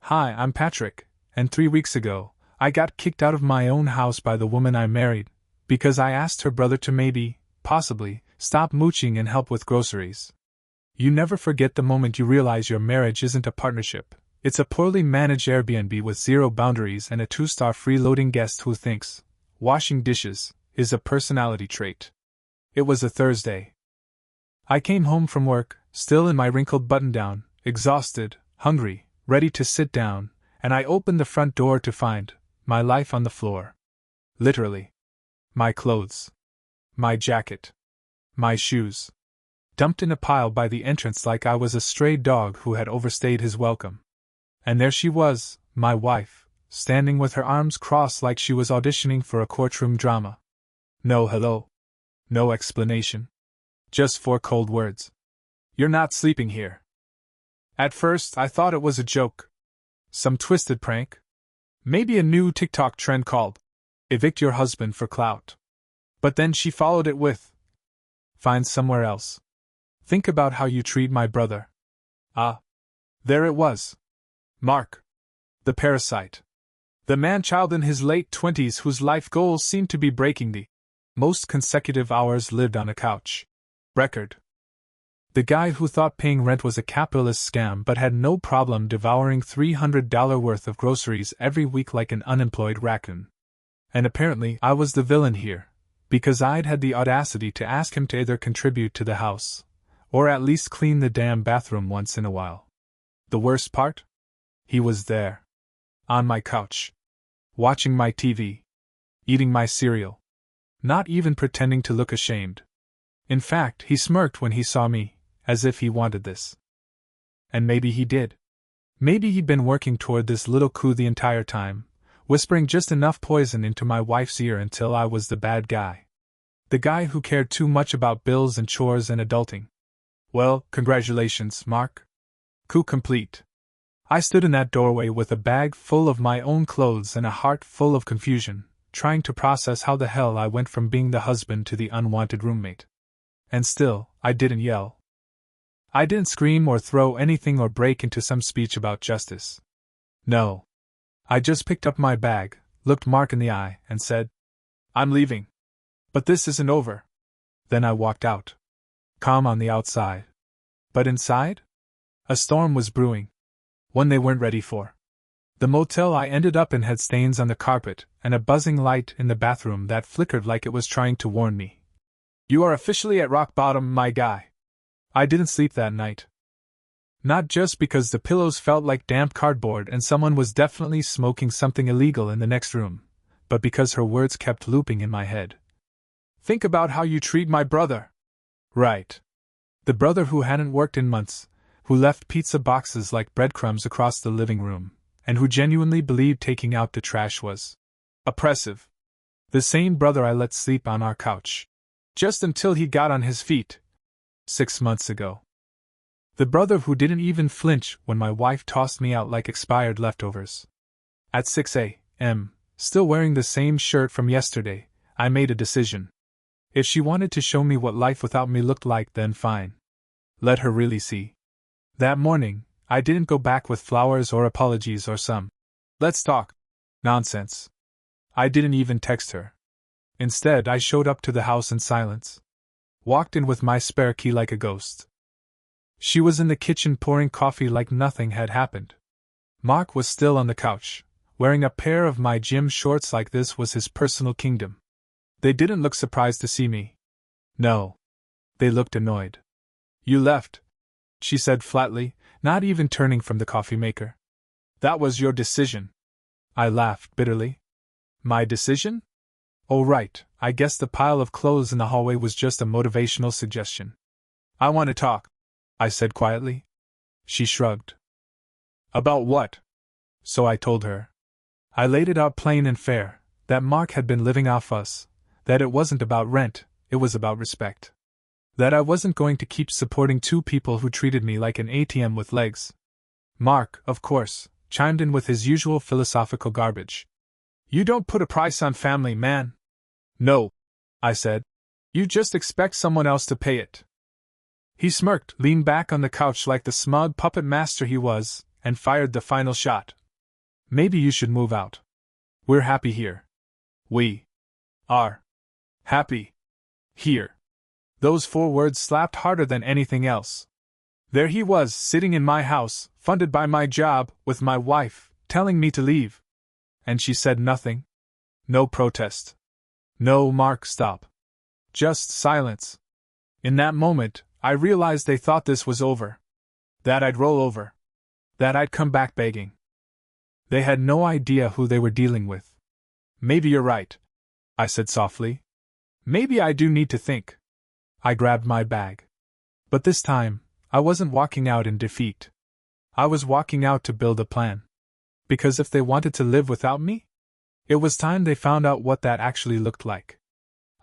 Hi, I'm Patrick, and 3 weeks ago, I got kicked out of my own house by the woman I married, because I asked her brother to possibly, stop mooching and help with groceries. You never forget the moment you realize your marriage isn't a partnership. It's a poorly managed Airbnb with zero boundaries and a 2-star freeloading guest who thinks washing dishes is a personality trait. It was a Thursday. I came home from work, still in my wrinkled button-down, exhausted, hungry, ready to sit down, and I opened the front door to find my life on the floor. Literally. My clothes. My jacket. My shoes. Dumped in a pile by the entrance like I was a stray dog who had overstayed his welcome. And there she was, my wife, standing with her arms crossed like she was auditioning for a courtroom drama. No hello. No explanation. Just 4 cold words. You're not sleeping here. At first, I thought it was a joke. Some twisted prank. Maybe a new TikTok trend called evict your husband for clout. But then she followed it with find somewhere else. Think about how you treat my brother. Ah. There it was. Mark. The parasite. The man-child in his late 20s whose life goals seemed to be breaking the most consecutive hours lived on a couch record. The guy who thought paying rent was a capitalist scam but had no problem devouring $300 worth of groceries every week like an unemployed raccoon. And apparently I was the villain here, because I'd had the audacity to ask him to either contribute to the house, or at least clean the damn bathroom once in a while. The worst part? He was there. On my couch. Watching my TV. Eating my cereal. Not even pretending to look ashamed. In fact, he smirked when he saw me, as if he wanted this. And maybe he did. Maybe he'd been working toward this little coup the entire time, whispering just enough poison into my wife's ear until I was the bad guy. The guy who cared too much about bills and chores and adulting. Well, congratulations, Mark. Coup complete. I stood in that doorway with a bag full of my own clothes and a heart full of confusion, trying to process how the hell I went from being the husband to the unwanted roommate. And still, I didn't yell. I didn't scream or throw anything or break into some speech about justice. No. I just picked up my bag, looked Mark in the eye, and said, I'm leaving. But this isn't over. Then I walked out. Calm on the outside. But inside? A storm was brewing. One they weren't ready for. The motel I ended up in had stains on the carpet and a buzzing light in the bathroom that flickered like it was trying to warn me. You are officially at rock bottom, my guy. I didn't sleep that night. Not just because the pillows felt like damp cardboard and someone was definitely smoking something illegal in the next room, but because her words kept looping in my head. Think about how you treat my brother. Right. The brother who hadn't worked in months, who left pizza boxes like breadcrumbs across the living room, and who genuinely believed taking out the trash was oppressive. The same brother I let sleep on our couch. Just until he got on his feet. 6 months ago. The brother who didn't even flinch when my wife tossed me out like expired leftovers. At 6 a.m., still wearing the same shirt from yesterday, I made a decision. If she wanted to show me what life without me looked like, then fine. Let her really see. That morning, I didn't go back with flowers or apologies or some let's talk nonsense. I didn't even text her. Instead, I showed up to the house in silence. Walked in with my spare key like a ghost. She was in the kitchen pouring coffee like nothing had happened. Mark was still on the couch, wearing a pair of my gym shorts like this was his personal kingdom. They didn't look surprised to see me. No. They looked annoyed. You left, she said flatly, not even turning from the coffee maker. That was your decision. I laughed bitterly. My decision? Oh right, I guess the pile of clothes in the hallway was just a motivational suggestion. I want to talk, I said quietly. She shrugged. About what? So I told her. I laid it out plain and fair, that Mark had been living off us, that it wasn't about rent, it was about respect. That I wasn't going to keep supporting 2 people who treated me like an ATM with legs. Mark, of course, chimed in with his usual philosophical garbage. You don't put a price on family, man. No, I said. You just expect someone else to pay it. He smirked, leaned back on the couch like the smug puppet master he was, and fired the final shot. Maybe you should move out. We're happy here. We are happy here. Those 4 words slapped harder than anything else. There he was, sitting in my house, funded by my job, with my wife, telling me to leave. And she said nothing. No protest. No Mark, stop. Just silence. In that moment, I realized they thought this was over. That I'd roll over. That I'd come back begging. They had no idea who they were dealing with. Maybe you're right, I said softly. Maybe I do need to think. I grabbed my bag. But this time, I wasn't walking out in defeat. I was walking out to build a plan. Because if they wanted to live without me, it was time they found out what that actually looked like.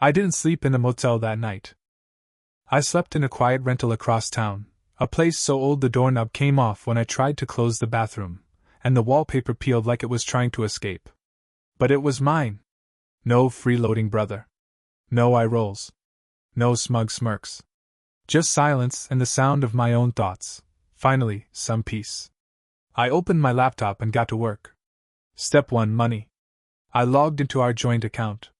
I didn't sleep in a motel that night. I slept in a quiet rental across town, a place so old the doorknob came off when I tried to close the bathroom, and the wallpaper peeled like it was trying to escape. But it was mine. No freeloading, brother. No eye rolls. No smug smirks. Just silence and the sound of my own thoughts. Finally, some peace. I opened my laptop and got to work. Step 1: money. I logged into our joint account.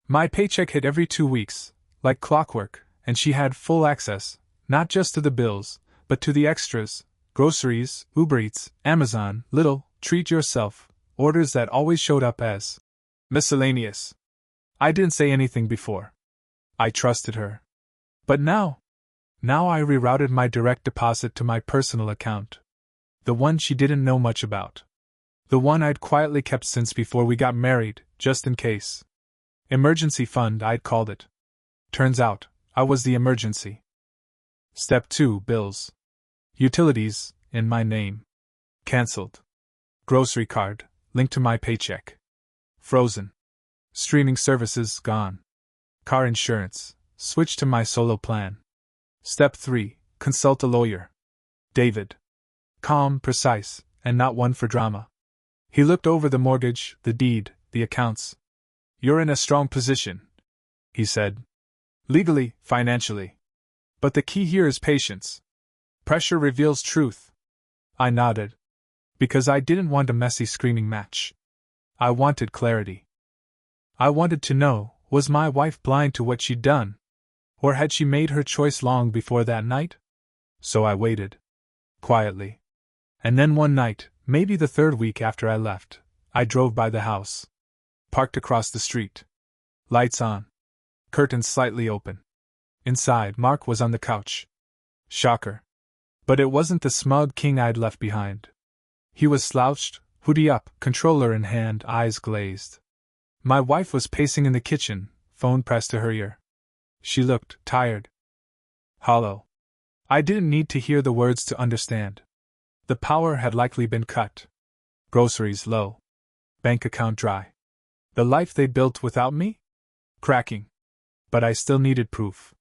My paycheck hit every 2 weeks, like clockwork, and she had full access, not just to the bills, but to the extras: groceries, Uber Eats, Amazon, Little, treat yourself, orders that always showed up as miscellaneous. I didn't say anything before. I trusted her. But now I rerouted my direct deposit to my personal account. The one she didn't know much about. The one I'd quietly kept since before we got married, just in case. Emergency fund, I'd called it. Turns out, I was the emergency. Step 2: bills. Utilities, in my name. Cancelled. Grocery card, linked to my paycheck. Frozen. Streaming services, gone. Car insurance, switched to my solo plan. Step 3: consult a lawyer. David. Calm, precise, and not one for drama. He looked over the mortgage, the deed, the accounts. You're in a strong position, he said. Legally, financially. But the key here is patience. Pressure reveals truth. I nodded. Because I didn't want a messy screaming match. I wanted clarity. I wanted to know, was my wife blind to what she'd done? Or had she made her choice long before that night? So I waited. Quietly. And then one night, maybe the 3rd week after I left, I drove by the house. Parked across the street. Lights on. Curtains slightly open. Inside, Mark was on the couch. Shocker. But it wasn't the smug king I'd left behind. He was slouched, hoodie up, controller in hand, eyes glazed. My wife was pacing in the kitchen, phone pressed to her ear. She looked tired. Hollow. I didn't need to hear the words to understand. The power had likely been cut. Groceries low. Bank account dry. The life they'd built without me? Cracking. But I still needed proof.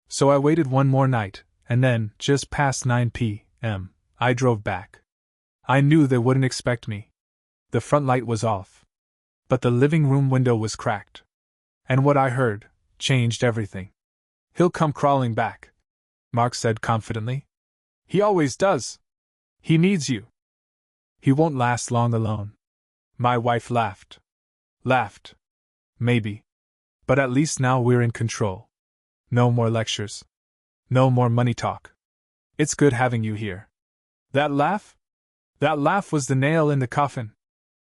So I waited one more night, and then, just past 9 p.m., I drove back. I knew they wouldn't expect me. The front light was off. But the living room window was cracked. And what I heard changed everything. He'll come crawling back, Mark said confidently. He always does. He needs you. He won't last long alone. My wife laughed. Laughed. Maybe. But at least now we're in control. No more lectures. No more money talk. It's good having you here. That laugh? That laugh was the nail in the coffin.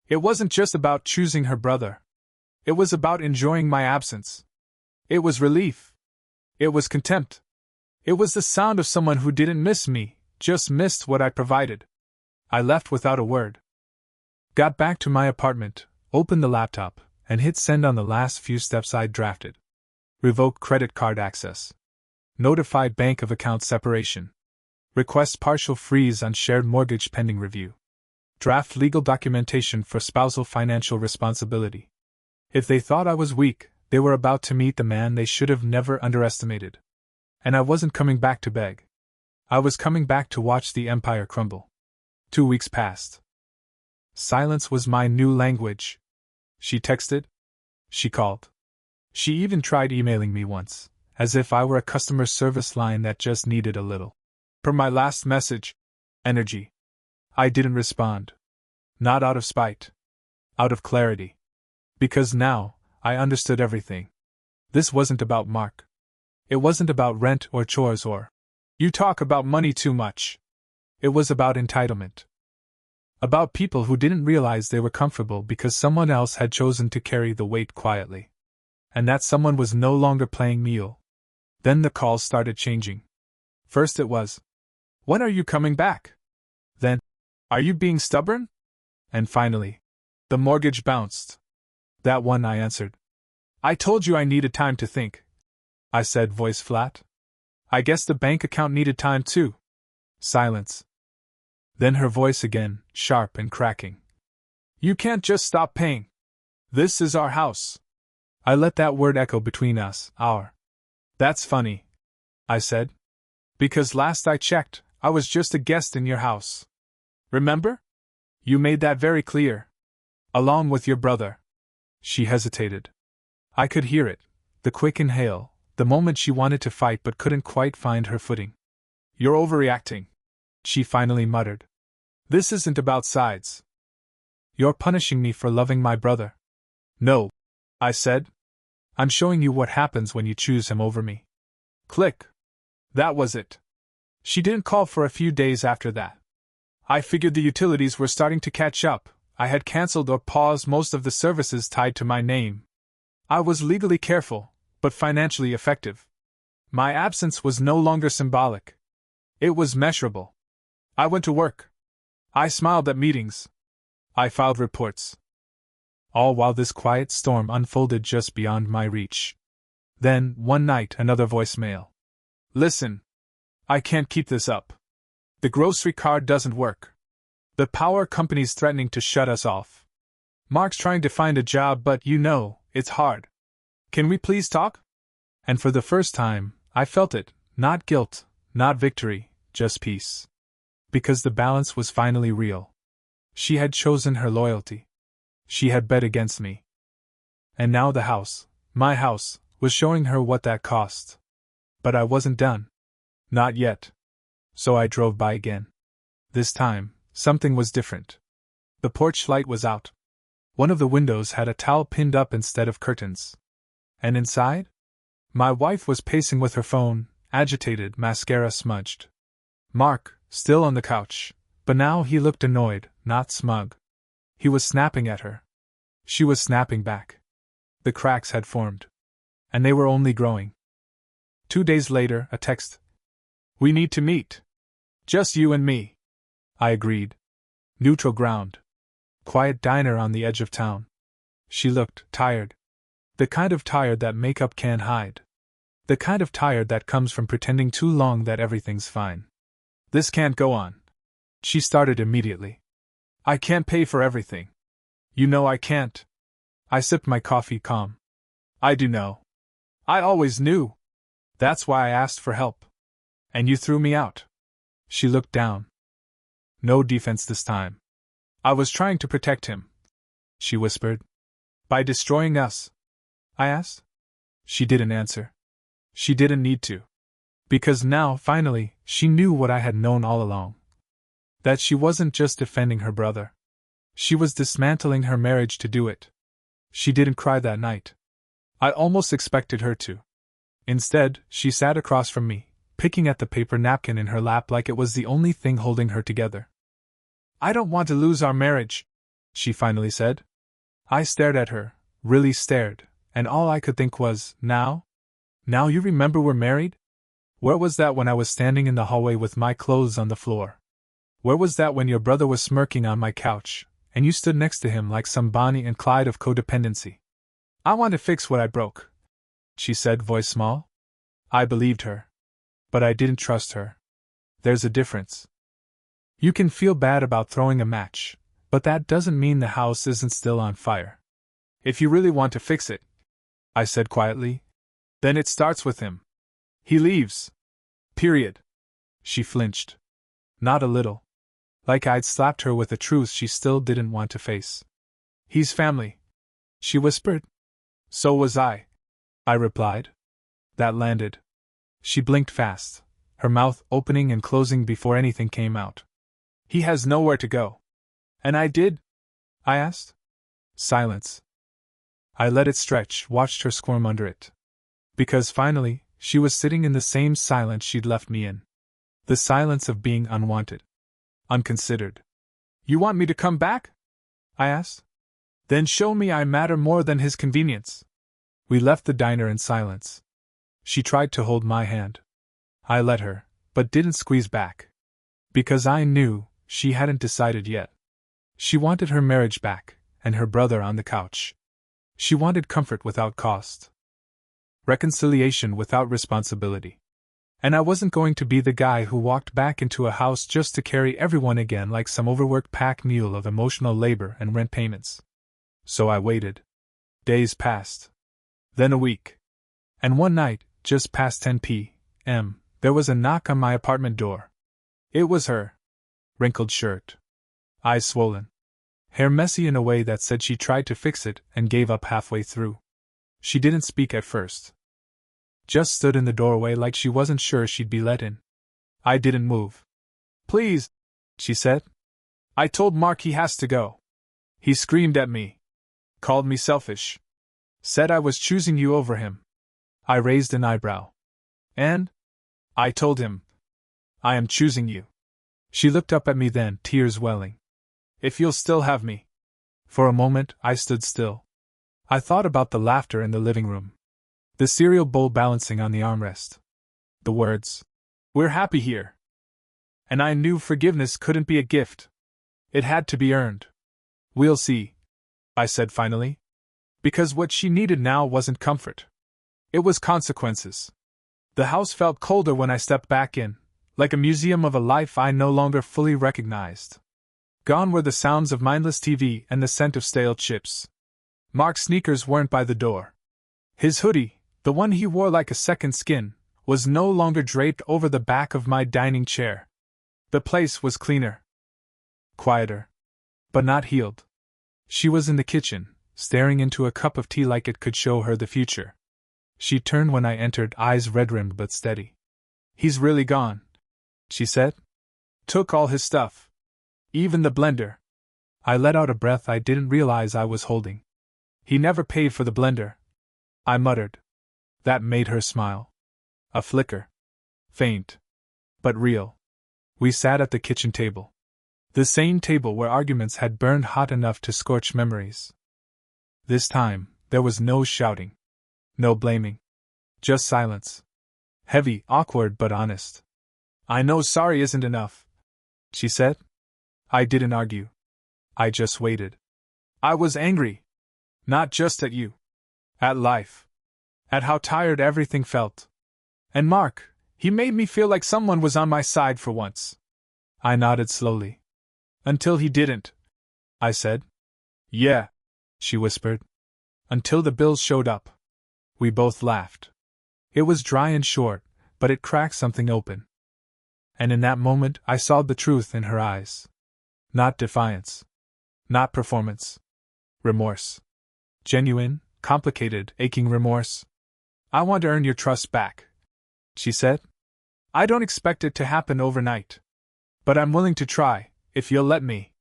It wasn't just about choosing her brother. It was about enjoying my absence. It was relief. It was contempt. It was the sound of someone who didn't miss me, just missed what I provided. I left without a word. Got back to my apartment, opened the laptop, and hit send on the last few steps I'd drafted. Revoke credit card access. Notify bank of account separation. Request partial freeze on shared mortgage pending review. Draft legal documentation for spousal financial responsibility. If they thought I was weak, they were about to meet the man they should have never underestimated. And I wasn't coming back to beg. I was coming back to watch the empire crumble. 2 weeks passed. Silence was my new language. She texted. She called. She even tried emailing me once, as if I were a customer service line that just needed a little. Per my last message, energy. I didn't respond. Not out of spite. Out of clarity. Because now, I understood everything. This wasn't about Mark. It wasn't about rent or chores or, "You talk about money too much." It was about entitlement. About people who didn't realize they were comfortable because someone else had chosen to carry the weight quietly. And that someone was no longer playing Neil. Then the calls started changing. First it was, "When are you coming back?" Then, "Are you being stubborn?" And finally, the mortgage bounced. That one I answered. "I told you I needed time to think," I said, voice flat. "I guess the bank account needed time too." Silence. Then her voice again, sharp and cracking. "You can't just stop paying. This is our house." I let that word echo between us, our. "That's funny," I said. "Because last I checked, I was just a guest in your house. Remember? You made that very clear. Along with your brother." She hesitated. I could hear it, the quick inhale, the moment she wanted to fight but couldn't quite find her footing. "You're overreacting," she finally muttered. "This isn't about sides. You're punishing me for loving my brother." "No," I said. "I'm showing you what happens when you choose him over me." Click. That was it. She didn't call for a few days after that. I figured the utilities were starting to catch up. I had cancelled or paused most of the services tied to my name. I was legally careful, but financially effective. My absence was no longer symbolic. It was measurable. I went to work. I smiled at meetings. I filed reports. All while this quiet storm unfolded just beyond my reach. Then, one night, another voicemail. "Listen. I can't keep this up. The grocery card doesn't work. The power company's threatening to shut us off. Mark's trying to find a job, but you know, it's hard. Can we please talk?" And for the first time, I felt it, not guilt, not victory, just peace. Because the balance was finally real. She had chosen her loyalty. She had bet against me. And now the house, my house, was showing her what that cost. But I wasn't done. Not yet. So I drove by again. This time, something was different. The porch light was out. One of the windows had a towel pinned up instead of curtains. And inside? My wife was pacing with her phone, agitated, mascara smudged. Mark, still on the couch, but now he looked annoyed, not smug. He was snapping at her. She was snapping back. The cracks had formed. And they were only growing. 2 days later, a text. "We need to meet. Just you and me." I agreed. Neutral ground. Quiet diner on the edge of town. She looked tired. The kind of tired that makeup can't hide. The kind of tired that comes from pretending too long that everything's fine. "This can't go on," she started immediately. "I can't pay for everything. You know I can't." I sipped my coffee calm. "I do know. I always knew. That's why I asked for help. And you threw me out." She looked down. "No defense this time. I was trying to protect him," she whispered. "By destroying us?" I asked. She didn't answer. She didn't need to. Because now, finally, she knew what I had known all along. That she wasn't just defending her brother. She was dismantling her marriage to do it. She didn't cry that night. I almost expected her to. Instead, she sat across from me, picking at the paper napkin in her lap like it was the only thing holding her together. "I don't want to lose our marriage," she finally said. I stared at her, really stared, and all I could think was, now? Now you remember we're married? Where was that when I was standing in the hallway with my clothes on the floor? Where was that when your brother was smirking on my couch, and you stood next to him like some Bonnie and Clyde of codependency? "I want to fix what I broke," she said, voice small. I believed her. But I didn't trust her. There's a difference. You can feel bad about throwing a match, but that doesn't mean the house isn't still on fire. If you really want to fix it, I said quietly, then it starts with him. He leaves. Period. She flinched. Not a little. Like I'd slapped her with a truth she still didn't want to face. "He's family," she whispered. "So was I," I replied. That landed. She blinked fast, her mouth opening and closing before anything came out. "He has nowhere to go." And I did, I asked. Silence. I let it stretch, watched her squirm under it. Because finally, she was sitting in the same silence she'd left me in. The silence of being unwanted. Unconsidered. You want me to come back? I asked. Then show me I matter more than his convenience. We left the diner in silence. She tried to hold my hand. I let her, but didn't squeeze back. Because I knew she hadn't decided yet. She wanted her marriage back, and her brother on the couch. She wanted comfort without cost. Reconciliation without responsibility. And I wasn't going to be the guy who walked back into a house just to carry everyone again like some overworked pack mule of emotional labor and rent payments. So I waited. Days passed. Then a week. And one night, just past 10 p.m., there was a knock on my apartment door. It was her. Wrinkled shirt. Eyes swollen. Hair messy in a way that said she tried to fix it and gave up halfway through. She didn't speak at first. Just stood in the doorway like she wasn't sure she'd be let in. I didn't move. Please, she said. I told Mark he has to go. He screamed at me. Called me selfish. Said I was choosing you over him. I raised an eyebrow. And? I told him. I am choosing you. She looked up at me then, tears welling. If you'll still have me. For a moment, I stood still. I thought about the laughter in the living room. The cereal bowl balancing on the armrest. The words, "We're happy here." And I knew forgiveness couldn't be a gift. It had to be earned. We'll see, I said finally. Because what she needed now wasn't comfort. It was consequences. The house felt colder when I stepped back in, like a museum of a life I no longer fully recognized. Gone were the sounds of mindless TV and the scent of stale chips. Mark's sneakers weren't by the door. His hoodie, the one he wore like a second skin, was no longer draped over the back of my dining chair. The place was cleaner. Quieter. But not healed. She was in the kitchen, staring into a cup of tea like it could show her the future. She turned when I entered, eyes red-rimmed but steady. He's really gone, she said. Took all his stuff. Even the blender. I let out a breath I didn't realize I was holding. He never paid for the blender, I muttered. That made her smile. A flicker. Faint. But real. We sat at the kitchen table. The same table where arguments had burned hot enough to scorch memories. This time, there was no shouting. No blaming. Just silence. Heavy, awkward, but honest. I know sorry isn't enough, she said. I didn't argue. I just waited. I was angry. Not just at you. At life. At how tired everything felt. And Mark, he made me feel like someone was on my side for once. I nodded slowly. Until he didn't, I said. Yeah, she whispered. Until the bills showed up. We both laughed. It was dry and short, but it cracked something open. And in that moment I saw the truth in her eyes. Not defiance. Not performance. Remorse. Genuine, complicated, aching remorse. I want to earn your trust back, she said. I don't expect it to happen overnight. But I'm willing to try, if you'll let me.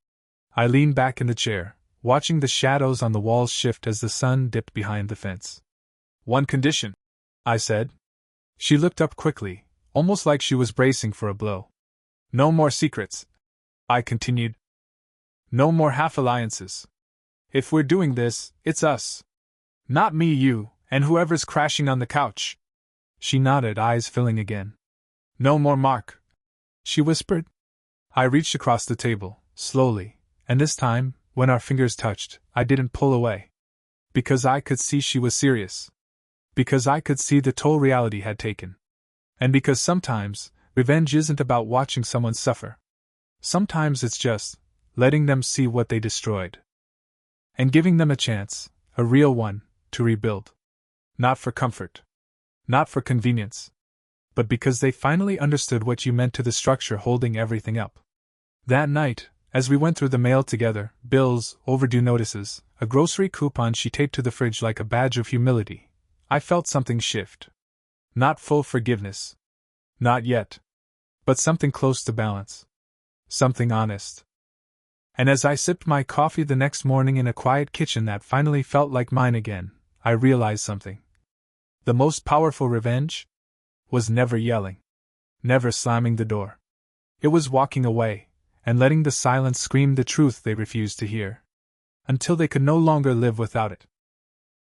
I leaned back in the chair, watching the shadows on the walls shift as the sun dipped behind the fence. One condition, I said. She looked up quickly, almost like she was bracing for a blow. No more secrets, I continued. No more half-alliances. If we're doing this, it's us. Not me, you, and whoever's crashing on the couch. She nodded, eyes filling again. No more Mark, she whispered. I reached across the table, slowly, and this time, when our fingers touched, I didn't pull away. Because I could see she was serious. Because I could see the toll reality had taken. And because sometimes, revenge isn't about watching someone suffer. Sometimes it's just letting them see what they destroyed. And giving them a chance, a real one, to rebuild. Not for comfort. Not for convenience. But because they finally understood what you meant to the structure holding everything up. That night, as we went through the mail together, bills, overdue notices, a grocery coupon she taped to the fridge like a badge of humility, I felt something shift. Not full forgiveness. Not yet. But something close to balance. Something honest. And as I sipped my coffee the next morning in a quiet kitchen that finally felt like mine again, I realized something. The most powerful revenge was never yelling, never slamming the door. It was walking away, and letting the silence scream the truth they refused to hear. Until they could no longer live without it.